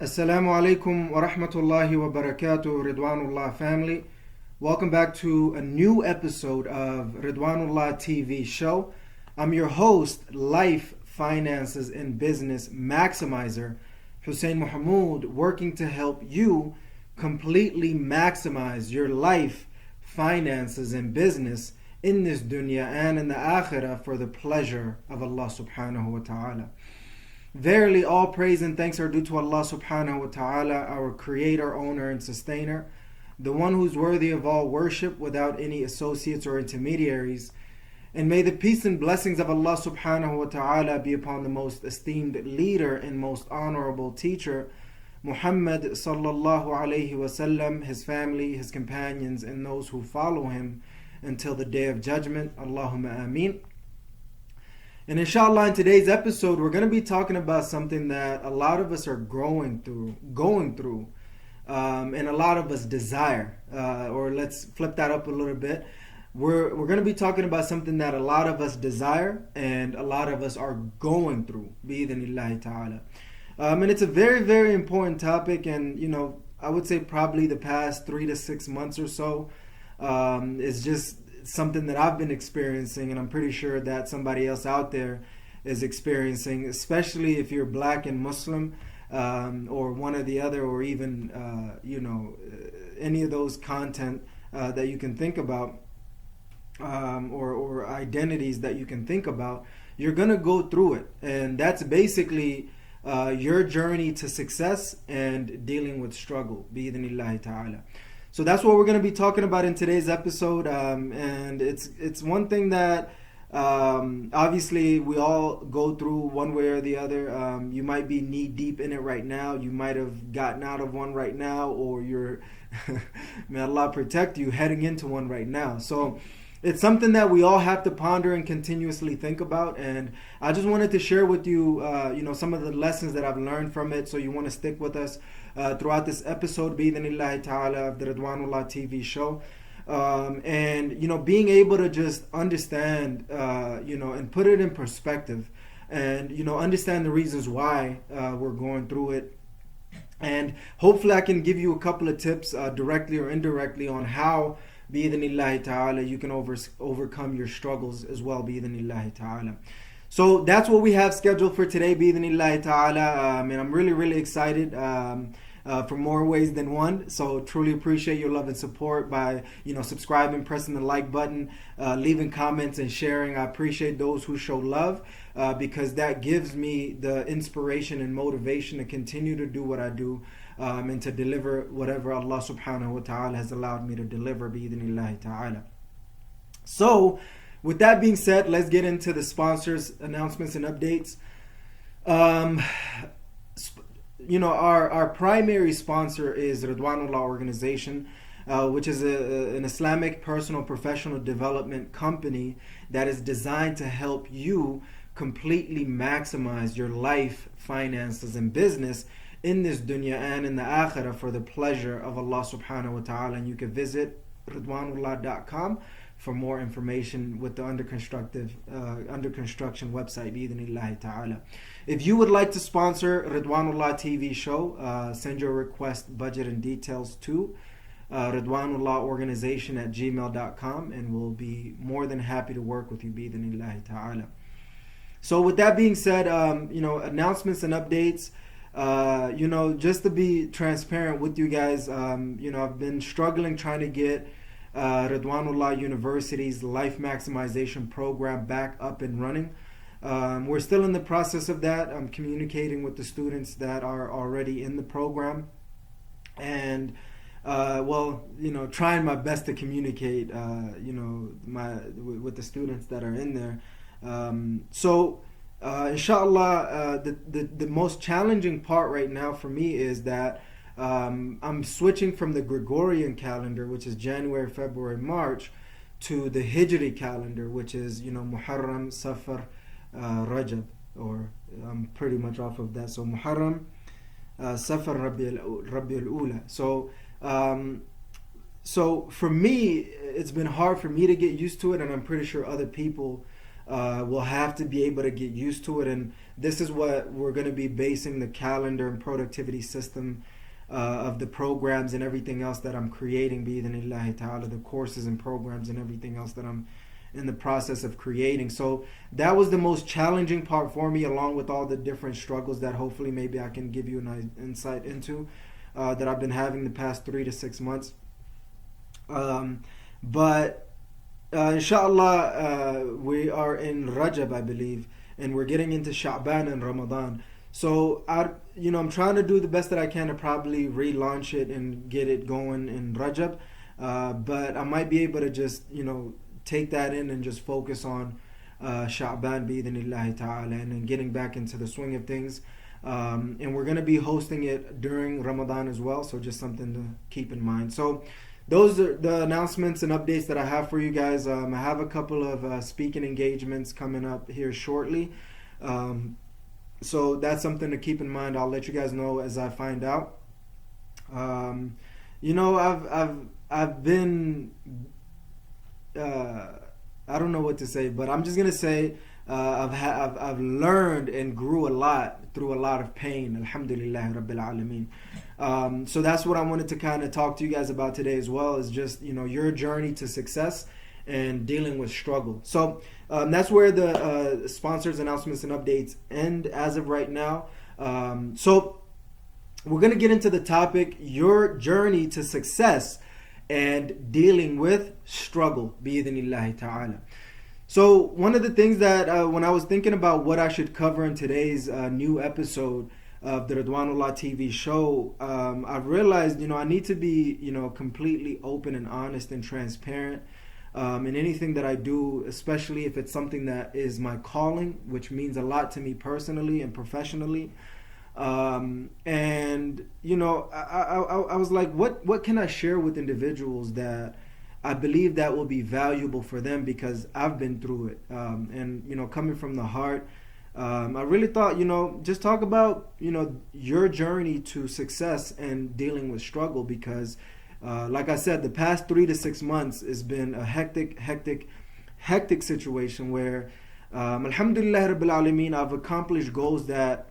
Assalamu alaikum wa rahmatullahi wa barakatuh, Ridwanullah family. Welcome back to a new episode of Ridwanullah TV Show. I'm your host, Life, Finances, and Business Maximizer, Hussein Mohamud, working to help you completely maximize your life, finances, and business in this dunya and in the akhirah for the pleasure of Allah subhanahu wa ta'ala. Verily, all praise and thanks are due to Allah subhanahu wa ta'ala, our creator, owner, and sustainer, the one who's worthy of all worship without any associates or intermediaries. And may the peace and blessings of Allah subhanahu wa ta'ala be upon the most esteemed leader and most honorable teacher, Muhammad sallallahu alayhi wasallam, his family, his companions, and those who follow him until the day of judgment. Allahumma ameen. And inshallah, in today's episode, we're going to be talking about something that a lot of us are going through, and a lot of us desire. Or let's flip that up a little bit. We're going to be talking about something that a lot of us desire and a lot of us are going through, bi-idhnillahi ta'ala. And it's a very, very important topic, and I would say probably the past 3 to 6 months or so is just something that I've been experiencing, and I'm pretty sure that somebody else out there is experiencing, especially if you're black and Muslim, or one or the other, or even any of those content that you can think about, or identities that you can think about. You're gonna go through it, and that's basically your journey to success and dealing with struggle, bi-idhnillahi ta'ala. So that's what we're going to be talking about in today's episode, and it's one thing that obviously we all go through one way or the other. You might be knee deep in it right now. You might have gotten out of one right now, or you're, may Allah protect you, heading into one right now. So it's something that we all have to ponder and continuously think about, and I just wanted to share with you, some of the lessons that I've learned from it. So you want to stick with us throughout this episode, bi-idhnillahi ta'ala, of the Ridwanullah TV Show, and being able to just understand, and put it in perspective, and understand the reasons why we're going through it. And hopefully I can give you a couple of tips, directly or indirectly, on how, bi-idhnillahi ta'ala, you can overcome your struggles as well, bi-idhnillahi ta'ala. So that's what we have scheduled for today, bi-idhnillahi ta'ala, and I'm really, really excited for more ways than one. So truly appreciate your love and support by subscribing, pressing the like button, leaving comments, and sharing. I appreciate those who show love, because that gives me the inspiration and motivation to continue to do what I do, and to deliver whatever Allah subhanahu wa ta'ala has allowed me to deliver, bi-idhnillahi ta'ala. So with that being said, let's get into the sponsors, announcements, and updates. Our primary sponsor is Ridwanullah Organization, which is an Islamic personal professional development company that is designed to help you completely maximize your life, finances, and business in this dunya and in the akhirah for the pleasure of Allah subhanahu wa ta'ala. And you can visit ridwanullah.com for more information with the under construction website, bi-idhnillahi ta'ala. If you would like to sponsor Ridwanullah TV Show, send your request, budget, and details to ridwanullahorganization@gmail.com, and we'll be more than happy to work with you, bi-idhnillahi ta'ala. So with that being said, announcements and updates. Just to be transparent with you guys, I've been struggling trying to get Ridwanullah University's Life Maximization Program back up and running. We're still in the process of that. I'm communicating with the students that are already in the program, and trying my best to communicate, with the students that are in there. Inshallah, the most challenging part right now for me is that I'm switching from the Gregorian calendar, which is January, February, March, to the Hijri calendar, which is Muharram, Safar, Rajab, or I'm pretty much off of that. So Muharram, Safar, Rabiul Ula. So for me, it's been hard for me to get used to it, and I'm pretty sure other people We'll have to be able to get used to it, and this is what we're going to be basing the calendar and productivity system of the programs and everything else that I'm creating, bi-idhnillahi ta'ala, the courses and programs and everything else that I'm in the process of creating. So that was the most challenging part for me, along with all the different struggles that hopefully maybe I can give you an insight into that I've been having the past 3 to 6 months. But inshallah, we are in Rajab, I believe, and we're getting into Sha'ban and Ramadan. So I'm trying to do the best that I can to probably relaunch it and get it going in Rajab. But I might be able to just, take that in and just focus on Sha'ban bi-idhnillahi ta'ala, and then getting back into the swing of things. And we're going to be hosting it during Ramadan as well, so just something to keep in mind. So those are the announcements and updates that I have for you guys. I have a couple of speaking engagements coming up here shortly. So that's something to keep in mind. I'll let you guys know as I find out. I've been I don't know what to say, but I'm just gonna say I've learned and grew a lot through a lot of pain. Alhamdulillah Rabbil Alameen. So that's what I wanted to kind of talk to you guys about today as well, is just your journey to success and dealing with struggle. So that's where the sponsors, announcements, and updates end as of right now. So we're gonna get into the topic: your journey to success and dealing with struggle, bi-idhnillahi ta'ala. So one of the things that when I was thinking about what I should cover in today's new episode of the Ridwanullah TV Show, I realized I need to be completely open and honest and transparent in anything that I do, especially if it's something that is my calling, which means a lot to me personally and professionally. And I was like, what can I share with individuals that I believe that will be valuable for them, because I've been through it. And coming from the heart, I really thought, just talk about your journey to success and dealing with struggle, because like I said, the past 3 to 6 months has been a hectic situation where alhamdulillah Rabbil Alameen, I've accomplished goals that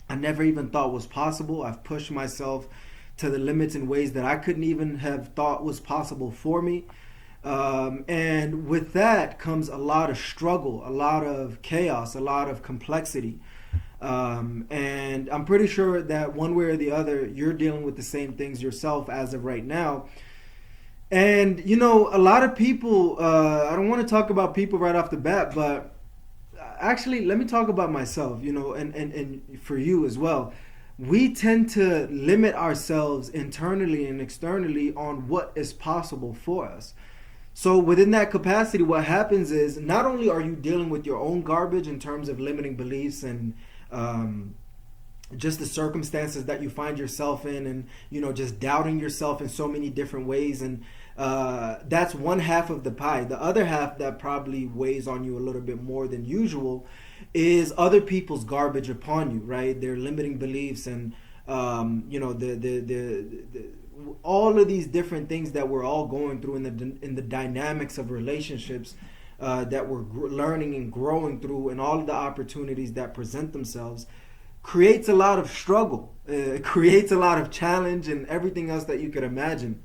I never even thought was possible. I've pushed myself to the limits in ways that I couldn't even have thought was possible for me. And with that comes a lot of struggle, a lot of chaos, a lot of complexity. And I'm pretty sure that one way or the other, you're dealing with the same things yourself as of right now. And, a lot of people, I don't want to talk about people right off the bat, but actually, let me talk about myself, and for you as well. We tend to limit ourselves internally and externally on what is possible for us. So within that capacity, what happens is, not only are you dealing with your own garbage in terms of limiting beliefs and just the circumstances that you find yourself in, and just doubting yourself in so many different ways, and that's one half of the pie. The other half that probably weighs on you a little bit more than usual is other people's garbage upon you, right? Their limiting beliefs and all of these different things that we're all going through in the dynamics of relationships that we're learning and growing through, and all of the opportunities that present themselves, creates a lot of struggle. It creates a lot of challenge and everything else that you could imagine.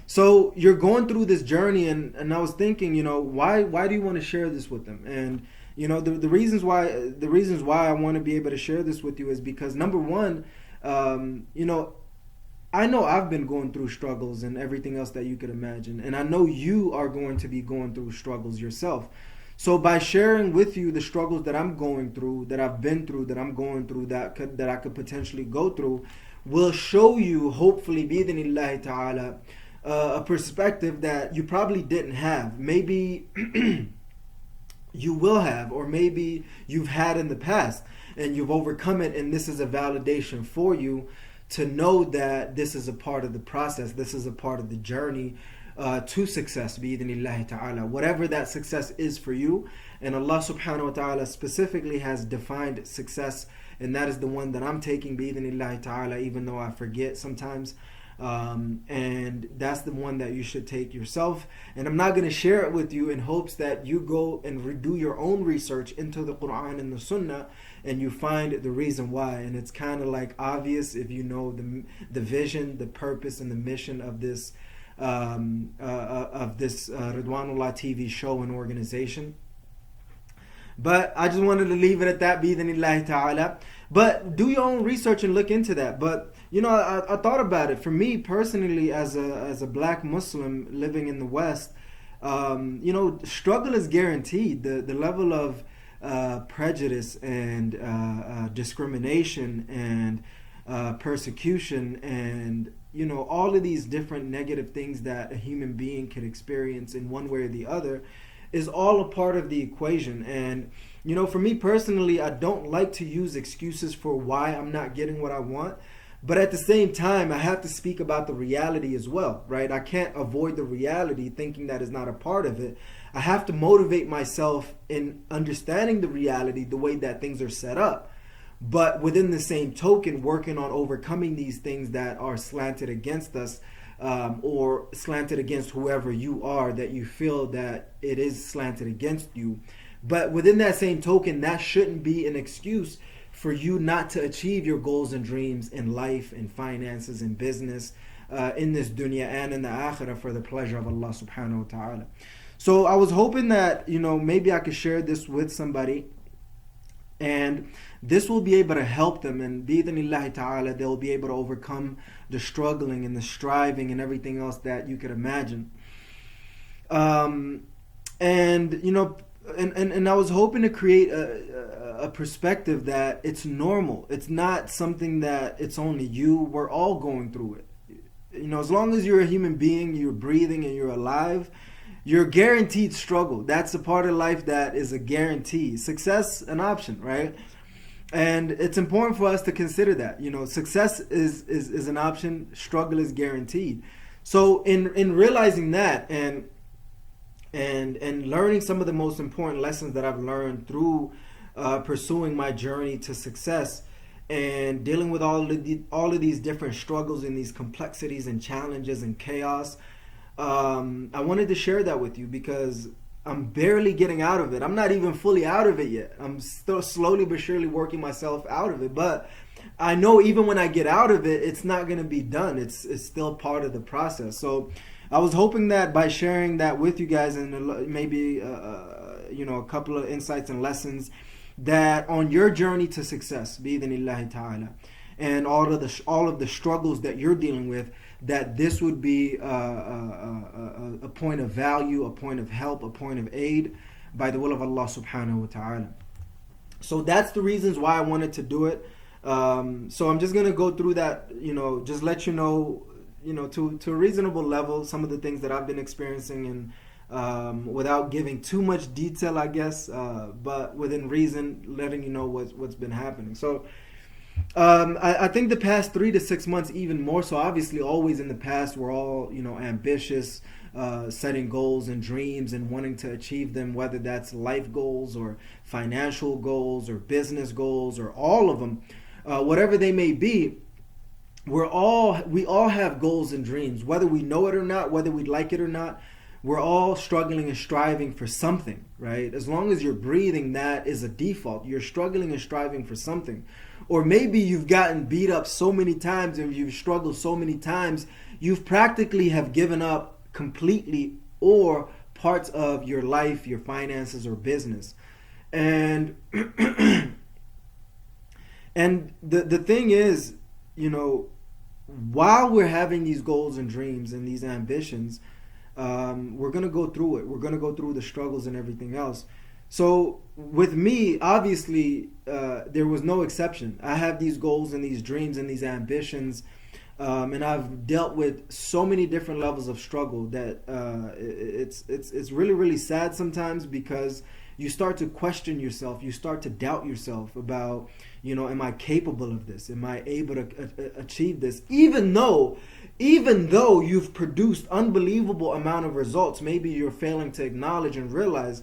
So you're going through this journey, and I was thinking, why do you want to share this with them? And the reasons why I want to be able to share this with you is because, number one, I know I've been going through struggles and everything else that you could imagine, and I know you are going to be going through struggles yourself. So by sharing with you the struggles that I'm going through, that I've been through, that I'm going through, that I could potentially go through, will show you, hopefully, bi-idhnillahi ta'ala, a perspective that you probably didn't have. Maybe you will have, or maybe you've had in the past and you've overcome it, and this is a validation for you to know that this is a part of the process, this is a part of the journey to success, bi-idhnillahi ta'ala, whatever that success is for you. And Allah subhanahu wa ta'ala specifically has defined success, and that is the one that I'm taking, bi-idhnillahi ta'ala, even though I forget sometimes. And that's the one that you should take yourself. And I'm not going to share it with you in hopes that you go and do your own research into the Quran and the Sunnah and you find the reason why. And it's kind of like obvious if you know the vision, the purpose, and the mission of this Ridwanullah TV show and organization. But I just wanted to leave it at that, bi-idhnillahi ta'ala. But do your own research and look into that. But you know, I thought about it. For me personally, as a black Muslim living in the West, you know, struggle is guaranteed. The level of prejudice and discrimination and persecution and, you know, all of these different negative things that a human being can experience in one way or the other is all a part of the equation. And, you know, for me personally, I don't like to use excuses for why I'm not getting what I want. But at the same time, I have to speak about the reality as well, right? I can't avoid the reality thinking that is not a part of it. I have to motivate myself in understanding the reality, the way that things are set up. But within the same token, working on overcoming these things that are slanted against us, or slanted against whoever you are, that you feel that it is slanted against you. But within that same token, that shouldn't be an excuse for you not to achieve your goals and dreams in life, in finances, in business, in this dunya and in the akhirah, for the pleasure of Allah subhanahu wa ta'ala. So I was hoping that, you know, maybe I could share this with somebody and this will be able to help them, and bi-idhnillahi ta'ala, they'll be able to overcome the struggling and the striving and everything else that you could imagine. And you know, and I was hoping to create a perspective that it's normal. It's not something that it's only you. We're all going through it. You know, as long as you're a human being, you're breathing and you're alive, you're guaranteed struggle. That's a part of life that is a guarantee. Success, an option, right? And it's important for us to consider that. You know, success is an option. Struggle is guaranteed. So in realizing that and learning some of the most important lessons that I've learned through pursuing my journey to success and dealing with all of these different struggles and these complexities and challenges and chaos, I wanted to share that with you because I'm barely getting out of it. I'm not even fully out of it yet. I'm still slowly but surely working myself out of it. But I know even when I get out of it, it's not going to be done. It's still part of the process. So I was hoping that by sharing that with you guys and maybe you know, a couple of insights and lessons that on your journey to success, bi-idhnillahi ta'ala, and all of the struggles that you're dealing with, that this would be a point of value, a point of help, a point of aid by the will of Allah subhanahu wa ta'ala. So that's the reasons why I wanted to do it. So I'm just going to go through that, you know, just let you know, to a reasonable level, some of the things that I've been experiencing, and without giving too much detail, I guess, but within reason, letting you know what's been happening. So I think the past 3 to 6 months, even more so, obviously always in the past, we're all, ambitious, setting goals and dreams and wanting to achieve them, whether that's life goals or financial goals or business goals or all of them, whatever they may be. We all have goals and dreams, whether we know it or not, whether we like it or not. We're all struggling and striving for something, right? As long as you're breathing, that is a default. You're struggling and striving for something. Or maybe you've gotten beat up so many times and you've struggled so many times, you've practically have given up completely or parts of your life, your finances, or business. And and the thing is, while we're having these goals and dreams and these ambitions, we're going to go through it. We're going to go through the struggles and everything else. So with me, obviously, there was no exception. I have these goals and these dreams and these ambitions, and I've dealt with so many different levels of struggle that it's really, really sad sometimes, because you start to question yourself. You start to doubt yourself about, am I capable of this? Am I able to achieve this? Even though you've produced unbelievable amount of results, maybe you're failing to acknowledge and realize,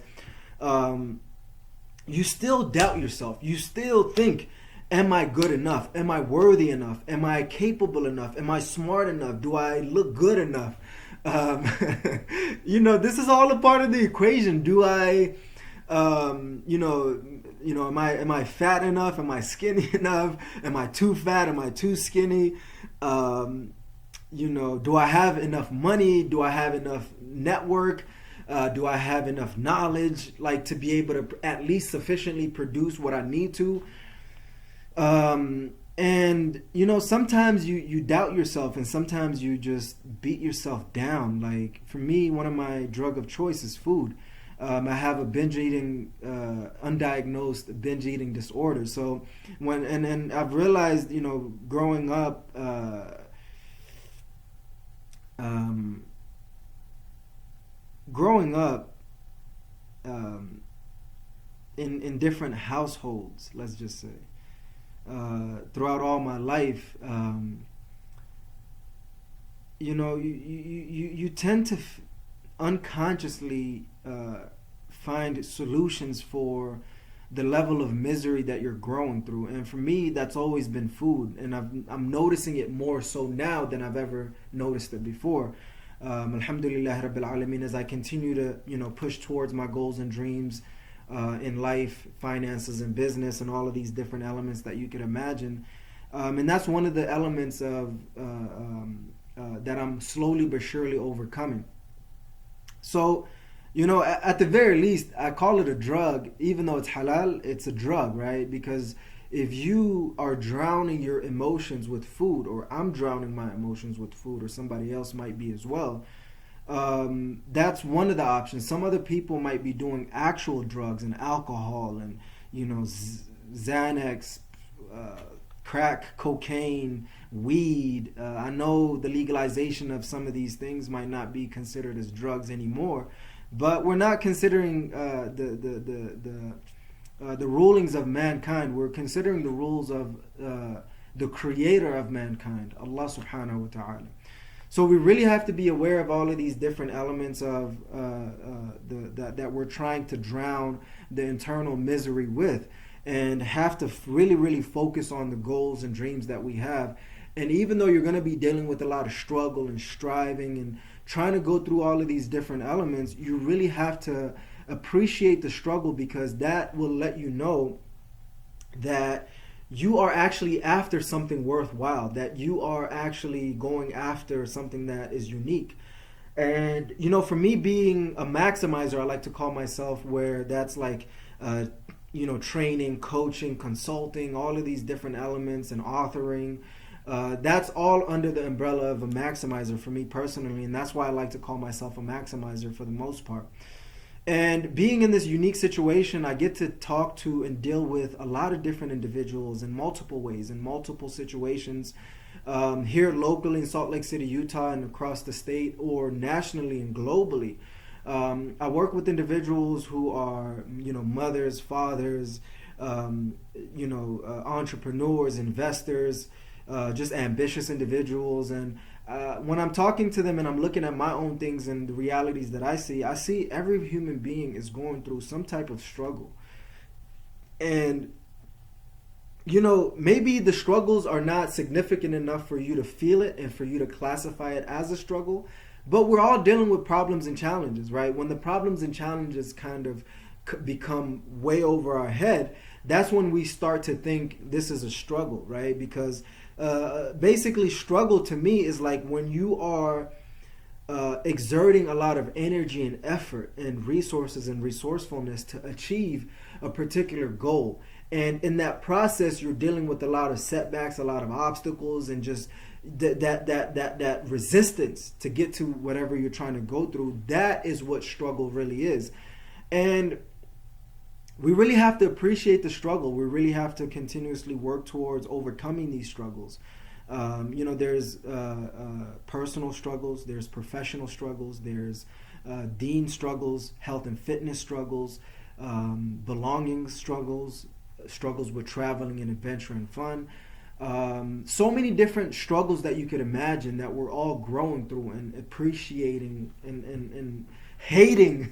you still doubt yourself. You still think am I good enough? Am I worthy enough? Am I capable enough? Am I smart enough? Do I look good enough? Um, this is all a part of the equation. Do I, am I fat enough? Am I skinny enough? Am I too fat? Am I too skinny? Do I have enough money? Do I have enough network? Do I have enough knowledge, like to be able to at least sufficiently produce what I need to? Sometimes you doubt yourself, and sometimes you just beat yourself down. Like for me, one of my drug of choice is food. I have a binge eating, undiagnosed binge eating disorder. So and I've realized, growing up, in different households, let's just say, throughout all my life, you tend to unconsciously find solutions for the level of misery that you're growing through. And for me, that's always been food, and I'm noticing it more so now than I've ever noticed it before. Alhamdulillah Rabbil Alameen, as I continue to push towards my goals and dreams in life, finances, and business, and all of these different elements that you could imagine. And that's one of the elements of that I'm slowly but surely overcoming. So, at the very least, I call it a drug. Even though it's halal, it's a drug, right? Because if you are drowning your emotions with food, or I'm drowning my emotions with food, or somebody else might be as well, that's one of the options. Some other people might be doing actual drugs and alcohol and Xanax, crack, cocaine, weed. I know the legalization of some of these things might not be considered as drugs anymore, but we're not considering the rulings of mankind. We're considering the rules of the creator of mankind, Allah subhanahu wa ta'ala. So we really have to be aware of all of these different elements of that we're trying to drown the internal misery with, and have to really, really focus on the goals and dreams that we have. And even though you're going to be dealing with a lot of struggle and striving and trying to go through all of these different elements, you really have to appreciate the struggle, because that will let you know that you are actually after something worthwhile, that you are actually going after something that is unique. And for me, being a maximizer, I like to call myself, where that's like training, coaching, consulting, all of these different elements, and authoring, that's all under the umbrella of a maximizer for me personally. And that's why I like to call myself a maximizer for the most part. And being in this unique situation, I get to talk to and deal with a lot of different individuals in multiple ways, in multiple situations, here locally in Salt Lake City, Utah, and across the state, or nationally and globally. I work with individuals who are, mothers, fathers, entrepreneurs, investors, just ambitious individuals. And when I'm talking to them and I'm looking at my own things and the realities that I see every human being is going through some type of struggle. And, maybe the struggles are not significant enough for you to feel it and for you to classify it as a struggle, but we're all dealing with problems and challenges, right? When the problems and challenges kind of become way over our head, that's when we start to think this is a struggle, right? Because basically, struggle to me is like when you are exerting a lot of energy and effort and resources and resourcefulness to achieve a particular goal. And in that process, you're dealing with a lot of setbacks, a lot of obstacles, and just that resistance to get to whatever you're trying to go through. That is what struggle really is. And we really have to appreciate the struggle. We really have to continuously work towards overcoming these struggles. There's personal struggles, there's professional struggles, there's deen struggles, health and fitness struggles, belonging struggles, struggles with traveling and adventure and fun. So many different struggles that you could imagine that we're all growing through and appreciating and hating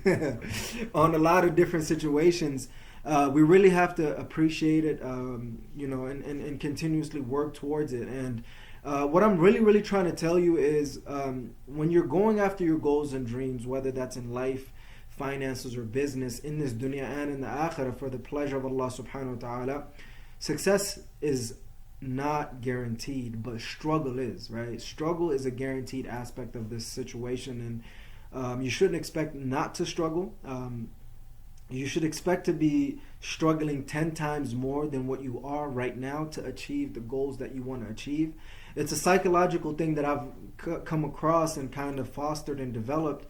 on a lot of different situations. we really have to appreciate it, and continuously work towards it. And what I'm really trying to tell you is, when you're going after your goals and dreams, whether that's in life, finances, or business, in this dunya and in the akhirah, for the pleasure of Allah subhanahu wa ta'ala, success is not guaranteed, but struggle is, right? Struggle is a guaranteed aspect of this situation, and you shouldn't expect not to struggle. You should expect to be struggling 10 times more than what you are right now to achieve the goals that you want to achieve. It's a psychological thing that I've come across and kind of fostered and developed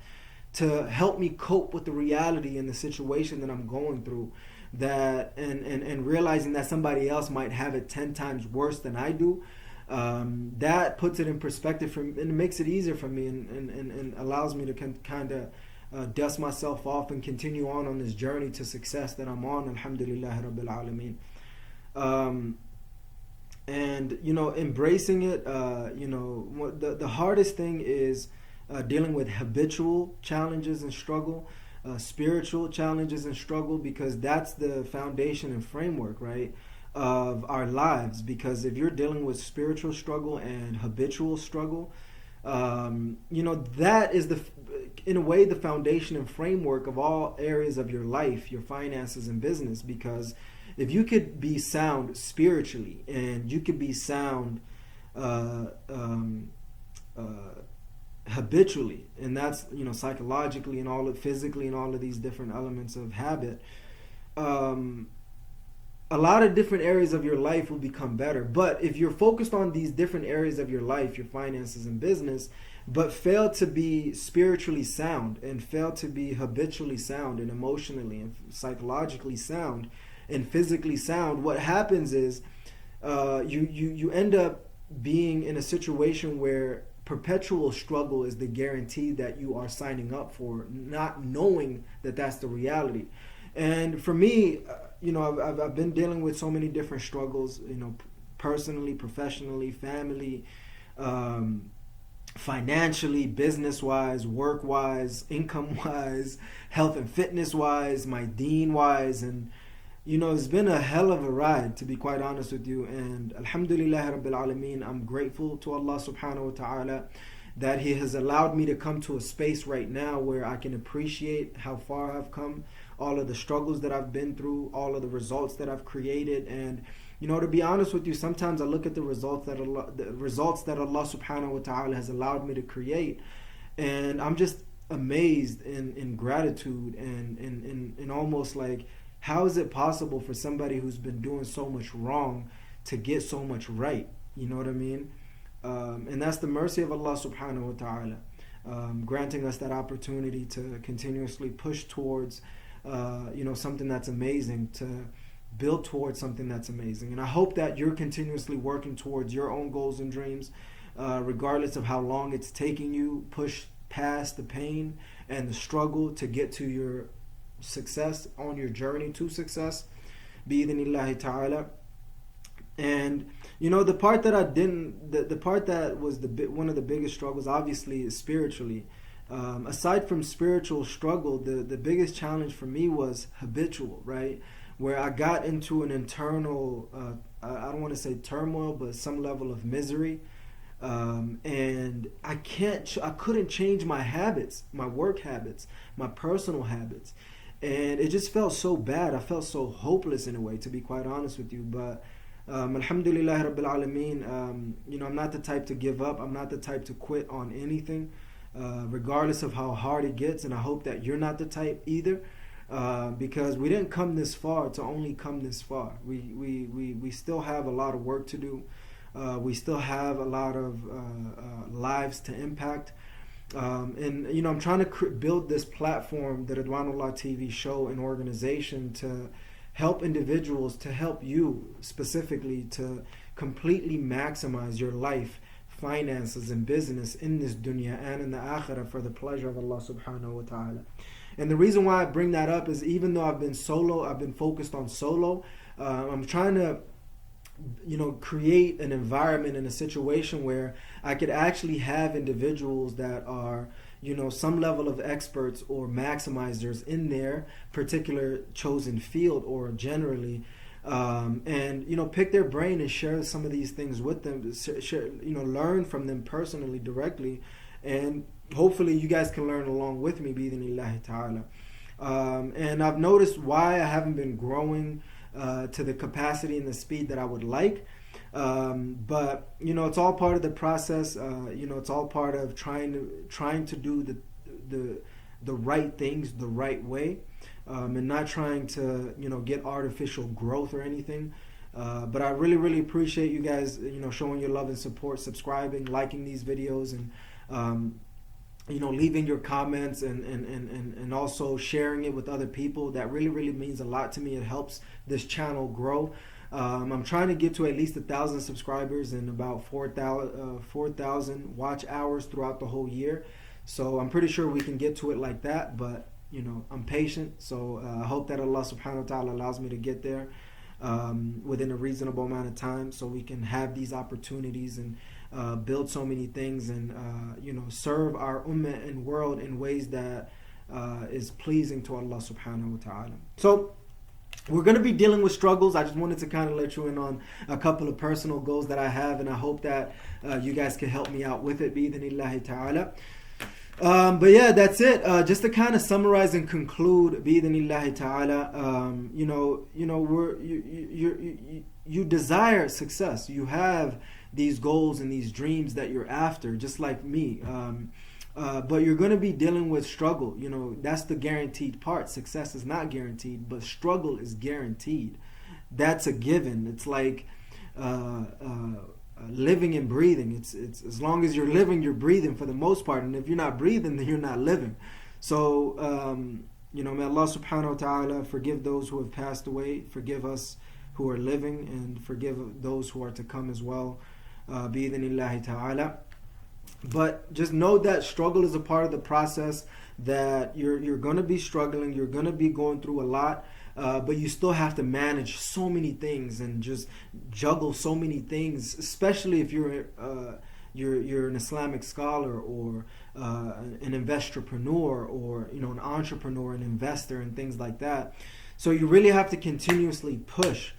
to help me cope with the reality and the situation that I'm going through, that and realizing that somebody else might have it 10 times worse than I do. That puts it in perspective for me, and it makes it easier for me, and allows me to kind of dust myself off and continue on this journey to success that I'm on. Alhamdulillah Rabbil Alameen. And embracing it, the hardest thing is dealing with habitual challenges and struggle, spiritual challenges and struggle, because that's the foundation and framework, right, of our lives. Because if you're dealing with spiritual struggle and habitual struggle, that is in a way the foundation and framework of all areas of your life, your finances and business. Because if you could be sound spiritually, and you could be sound habitually, and that's psychologically and all of physically and all of these different elements of habit, a lot of different areas of your life will become better. But if you're focused on these different areas of your life, your finances and business, but fail to be spiritually sound, and fail to be habitually sound, and emotionally and psychologically sound, and physically sound, what happens is you end up being in a situation where perpetual struggle is the guarantee that you are signing up for, not knowing that that's the reality. And for me, I've been dealing with so many different struggles, personally, professionally, family, financially, business-wise, work-wise, income-wise, health and fitness-wise, my deen-wise, and it's been a hell of a ride, to be quite honest with you. And Alhamdulillah Rabbil Alameen, I'm grateful to Allah subhanahu wa ta'ala that He has allowed me to come to a space right now where I can appreciate how far I've come, all of the struggles that I've been through, all of the results that I've created. And to be honest with you, sometimes I look at the results that Allah subhanahu wa ta'ala has allowed me to create, and I'm just amazed in gratitude and in almost like, how is it possible for somebody who's been doing so much wrong to get so much right? You know what I mean? And that's the mercy of Allah subhanahu wa ta'ala, granting us that opportunity to continuously push towards something that's amazing, to build towards something that's amazing. And I hope that you're continuously working towards your own goals and dreams, regardless of how long it's taking you. Push past the pain and the struggle to get to your success, on your journey to success, bi-idhnillahi ta'ala. And the part that I didn't, the part that was one of the biggest struggles, obviously, is spiritually. Aside from spiritual struggle, the biggest challenge for me was habitual, right? Where I got into an internal, I don't want to say turmoil, but some level of misery. And I couldn't change my habits, my work habits, my personal habits. And it just felt so bad. I felt so hopeless in a way, to be quite honest with you. But Alhamdulillah Rabbil Alameen, I'm not the type to give up. I'm not the type to quit on anything, regardless of how hard it gets. And I hope that you're not the type either, because we didn't come this far to only come this far. We still have a lot of work to do. We still have a lot of lives to impact. And I'm trying to build this platform, the Ridwanullah TV Show, an organization to help individuals, to help you specifically, to completely maximize your life, finances, and business in this dunya and in the akhirah for the pleasure of Allah subhanahu wa ta'ala. And the reason why I bring that up is, even though I've been focused on solo, I'm trying to create an environment and a situation where I could actually have individuals that are, some level of experts or maximizers in their particular chosen field or generally, and pick their brain and share some of these things with them. Share, learn from them personally, directly, and hopefully you guys can learn along with me, bi-idhnillahi ta'ala. And I've noticed why I haven't been growing to the capacity and the speed that I would like. But it's all part of the process. It's all part of trying to do the right things the right way, and not trying to get artificial growth or anything. But I really, really appreciate you guys showing your love and support, subscribing, liking these videos, and leaving your comments and also sharing it with other people. That really, really means a lot to me. It helps this channel grow. I'm trying to get to at least 1,000 subscribers and about 4,000 watch hours throughout the whole year. So I'm pretty sure we can get to it like that, but I'm patient. So I hope that Allah subhanahu wa ta'ala allows me to get there within a reasonable amount of time, so we can have these opportunities and build so many things and serve our ummah and world in ways that is pleasing to Allah subhanahu wa ta'ala. So we're going to be dealing with struggles. I just wanted to kind of let you in on a couple of personal goals that I have, and I hope that you guys can help me out with it, bi-idhnillahi ta'ala. But yeah, that's it. Just to kind of summarize and conclude, bi-idhnillahi ta'ala, you desire success. You have these goals and these dreams that you're after, just like me. But you're going to be dealing with struggle. That's the guaranteed part. Success is not guaranteed, but struggle is guaranteed. That's a given. It's like living and breathing. It's as long as you're living, you're breathing for the most part. And if you're not breathing, then you're not living. So, may Allah subhanahu wa ta'ala forgive those who have passed away, forgive us who are living, and forgive those who are to come as well. Bi-idhnillahi ta'ala. But just know that struggle is a part of the process, that you're going to be struggling, you're going to be going through a lot, but you still have to manage so many things and just juggle so many things, especially if you're an Islamic scholar or an investorpreneur or an entrepreneur, an investor, and things like that. So you really have to continuously push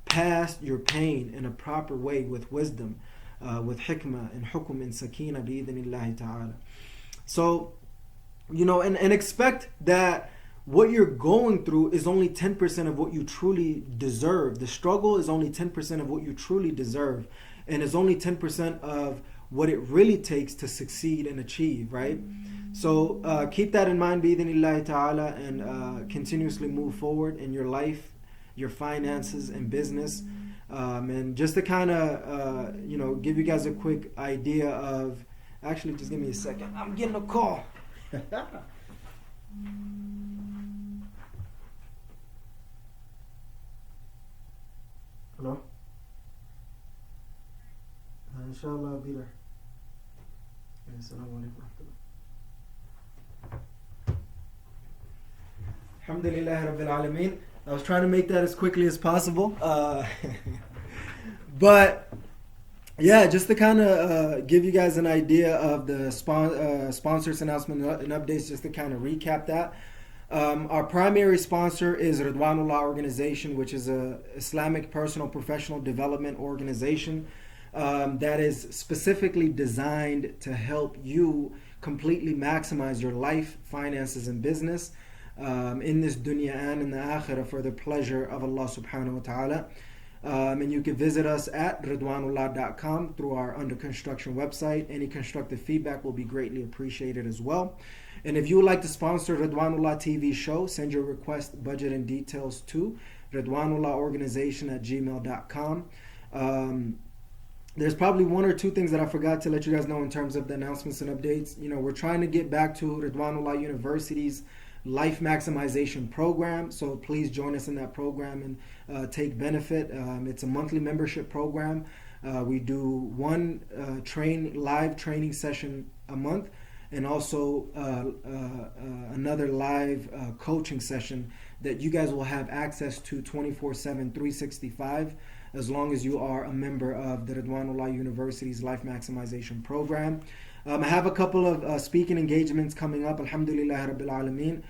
past your pain in a proper way with wisdom, with hikmah and hukum and sakina, bi-idhnillahi ta'ala. So, and expect that what you're going through is only 10% of what you truly deserve. The struggle is only 10% of what you truly deserve, and is only 10% of what it really takes to succeed and achieve, right? So keep that in mind, bi-idhnillahi ta'ala, and continuously move forward in your life, your finances, and business. And just to kind of, give you guys a quick idea of... Actually, just give me a second. I'm getting a call. Hello? Inshallah, I'll be there. Assalamu alaikum. Alhamdulillah Rabbil Alameen. I was trying to make that as quickly as possible. But yeah, just to kind of give you guys an idea of the sponsors announcement and updates, just to kind of recap that. Our primary sponsor is Ridwanullah Organization, which is a Islamic personal professional development organization that is specifically designed to help you completely maximize your life, finances, and business in this dunya and in the akhirah for the pleasure of Allah subhanahu wa ta'ala. And you can visit us at ridwanullah.com through our under construction website. Any constructive feedback will be greatly appreciated as well. And if you would like to sponsor Ridwanullah TV Show, send your request, budget, and details to ridwanullahorganization@gmail.com. There's probably one or two things that I forgot to let you guys know in terms of the announcements and updates. We're trying to get back to Ridwanullah University's Life Maximization Program, so please join us in that program and take benefit. It's a monthly membership program. We do one live training session a month, and also another live coaching session that you guys will have access to 24/7, 365, as long as you are a member of the Ridwanullah University's Life Maximization Program. I have a couple of speaking engagements coming up, alhamdulillah rabbil alameen.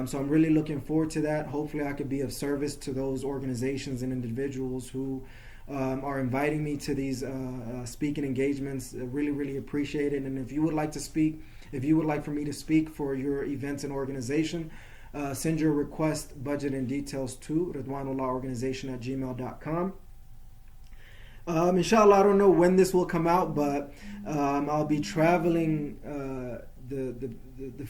So I'm really looking forward to that. Hopefully I could be of service to those organizations and individuals who are inviting me to these speaking engagements. Really, really appreciate it. And if you would like to speak, if you would like for me to speak for your events and organization, send your request, budget, and details to ridwanullahorganization@gmail.com. Inshallah, I don't know when this will come out, but I'll be traveling the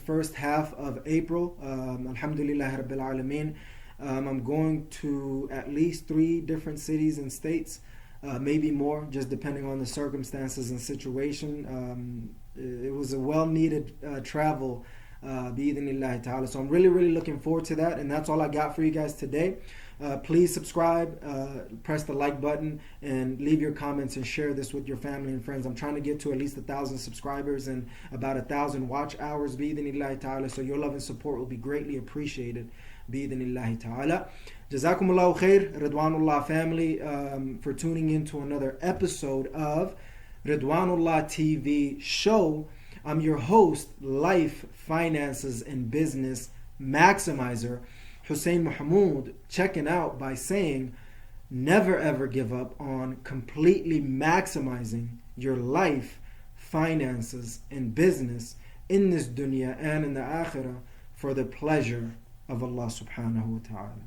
first half of April. Alhamdulillah rabbil alameen. I'm going to at least 3 different cities and states, maybe more, just depending on the circumstances and situation. It was a well-needed travel, bi-idhnillahi ta'ala. So I'm really, really looking forward to that, and that's all I got for you guys today. Please subscribe, press the like button, and leave your comments and share this with your family and friends. I'm trying to get to at least 1,000 subscribers and about 1,000 watch hours, bi-idhnillahi ta'ala. So your love and support will be greatly appreciated, bi-idhnillahi ta'ala. Jazakumullahu khair, Ridwanullah family, for tuning in to another episode of Ridwanullah TV Show. I'm your host, life, finances, and business maximizer, Hussein Mohamud, checking out by saying, never ever give up on completely maximizing your life, finances, and business in this dunya and in the akhirah for the pleasure of Allah subhanahu wa ta'ala.